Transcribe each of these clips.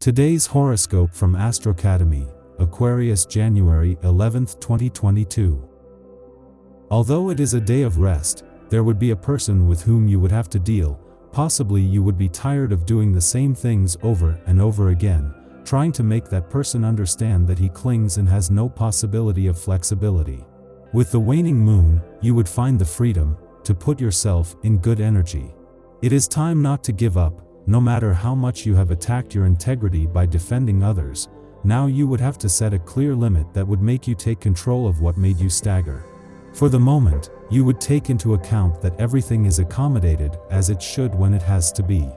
Today's horoscope from Astrocademy, Aquarius January 11, 2022. Although it is a day of rest, there would be a person with whom you would have to deal. Possibly you would be tired of doing the same things over and over again, trying to make that person understand that he clings and has no possibility of flexibility. With the waning moon, you would find the freedom to put yourself in good energy. It is time not to give up. No matter how much you have attacked your integrity by defending others, now you would have to set a clear limit that would make you take control of what made you stagger. For the moment, you would take into account that everything is accommodated as it should when it has to be.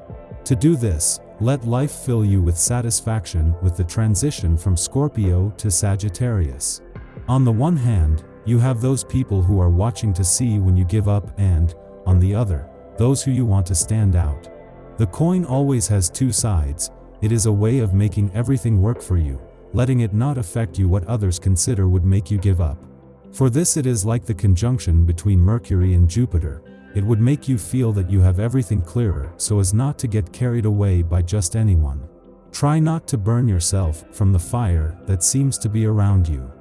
To do this, let life fill you with satisfaction with the transition from Scorpio to Sagittarius. On the one hand, you have those people who are watching to see when you give up and, on the other, those who you want to stand out. The coin always has two sides. It is a way of making everything work for you, letting it not affect you what others consider would make you give up. For this it is like the conjunction between Mercury and Jupiter. It would make you feel that you have everything clearer so as not to get carried away by just anyone. Try not to burn yourself from the fire that seems to be around you.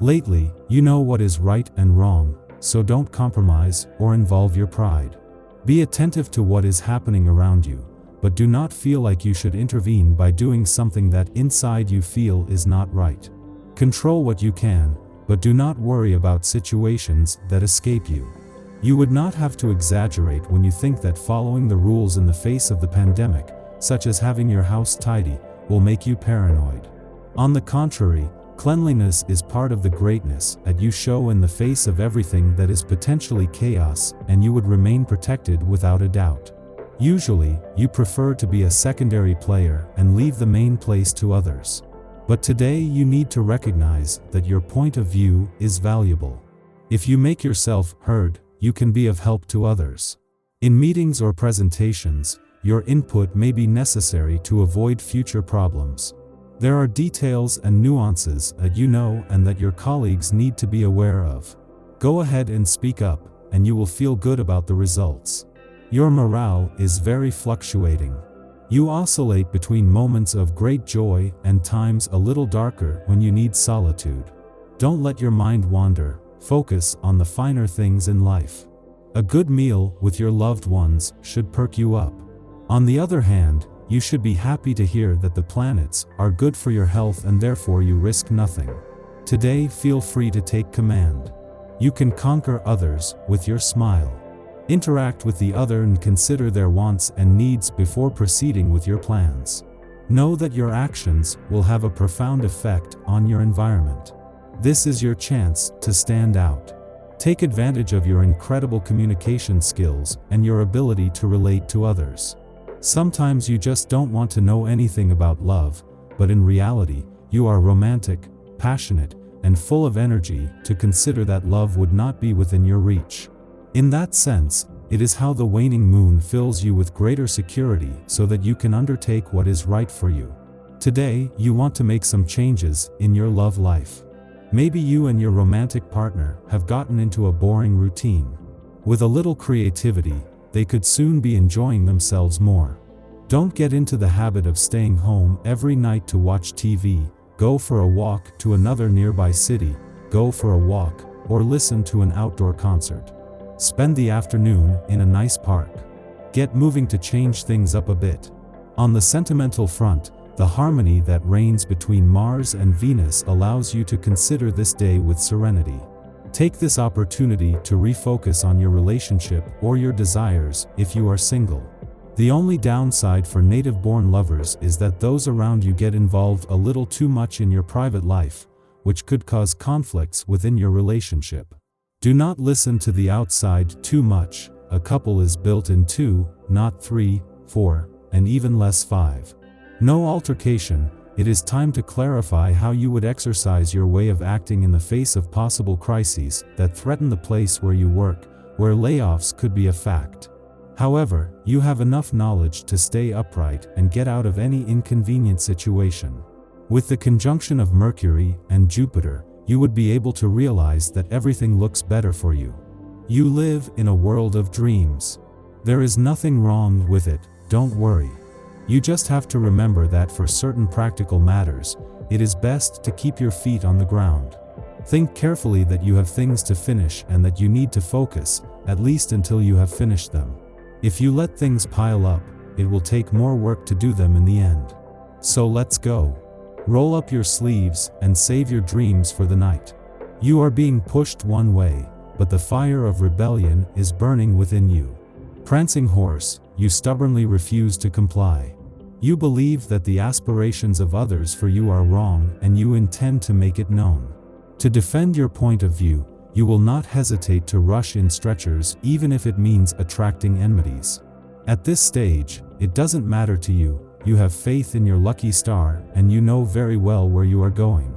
Lately, you know what is right and wrong, so don't compromise or involve your pride. Be attentive to what is happening around you, but do not feel like you should intervene by doing something that inside you feel is not right. Control what you can, but do not worry about situations that escape you. You would not have to exaggerate when you think that following the rules in the face of the pandemic, such as having your house tidy, will make you paranoid. On the contrary, cleanliness is part of the greatness that you show in the face of everything that is potentially chaos, and you would remain protected without a doubt. Usually, you prefer to be a secondary player and leave the main place to others. But today you need to recognize that your point of view is valuable. If you make yourself heard, you can be of help to others. In meetings or presentations, your input may be necessary to avoid future problems. There are details and nuances that you know and that your colleagues need to be aware of. Go ahead and speak up, and you will feel good about the results. Your morale is very fluctuating. You oscillate between moments of great joy and times a little darker when you need solitude. Don't let your mind wander, focus on the finer things in life. A good meal with your loved ones should perk you up. On the other hand, you should be happy to hear that the planets are good for your health and therefore you risk nothing. Today feel free to take command. You can conquer others with your smile. Interact with the other and consider their wants and needs before proceeding with your plans. Know that your actions will have a profound effect on your environment. This is your chance to stand out. Take advantage of your incredible communication skills and your ability to relate to others. Sometimes you just don't want to know anything about love, but in reality, you are romantic, passionate, and full of energy to consider that love would not be within your reach. In that sense, it is how the waning moon fills you with greater security so that you can undertake what is right for you. Today, you want to make some changes in your love life. Maybe you and your romantic partner have gotten into a boring routine. With a little creativity, they could soon be enjoying themselves more. Don't get into the habit of staying home every night to watch TV. Go for a walk to another nearby city, go for a walk, or listen to an outdoor concert. Spend the afternoon in a nice park. Get moving to change things up a bit. On the sentimental front, the harmony that reigns between Mars and Venus allows you to consider this day with serenity. Take this opportunity to refocus on your relationship or your desires if you are single. The only downside for native-born lovers is that those around you get involved a little too much in your private life, which could cause conflicts within your relationship. Do not listen to the outside too much. A couple is built in 2, not 3, 4, and even less 5. No altercation. It is time to clarify how you would exercise your way of acting in the face of possible crises that threaten the place where you work, where layoffs could be a fact. However, you have enough knowledge to stay upright and get out of any inconvenient situation. With the conjunction of Mercury and Jupiter, you would be able to realize that everything looks better for you. You live in a world of dreams. There is nothing wrong with it, don't worry. You just have to remember that for certain practical matters, it is best to keep your feet on the ground. Think carefully that you have things to finish and that you need to focus, at least until you have finished them. If you let things pile up, it will take more work to do them in the end. So let's go. Roll up your sleeves and save your dreams for the night. You are being pushed one way, but the fire of rebellion is burning within you. Prancing horse, you stubbornly refuse to comply. You believe that the aspirations of others for you are wrong and you intend to make it known. To defend your point of view, you will not hesitate to rush in stretchers even if it means attracting enmities. At this stage, it doesn't matter to you, you have faith in your lucky star and you know very well where you are going.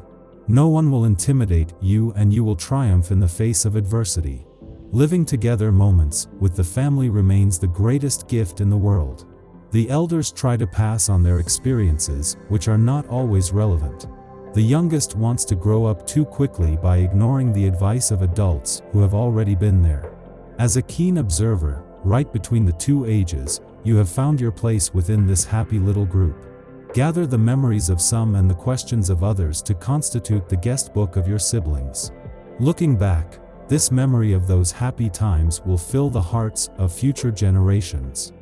No one will intimidate you and you will triumph in the face of adversity. Living together moments with the family remains the greatest gift in the world. The elders try to pass on their experiences, which are not always relevant. The youngest wants to grow up too quickly by ignoring the advice of adults who have already been there. As a keen observer, right between the two ages, you have found your place within this happy little group. Gather the memories of some and the questions of others to constitute the guest book of your siblings. Looking back, this memory of those happy times will fill the hearts of future generations.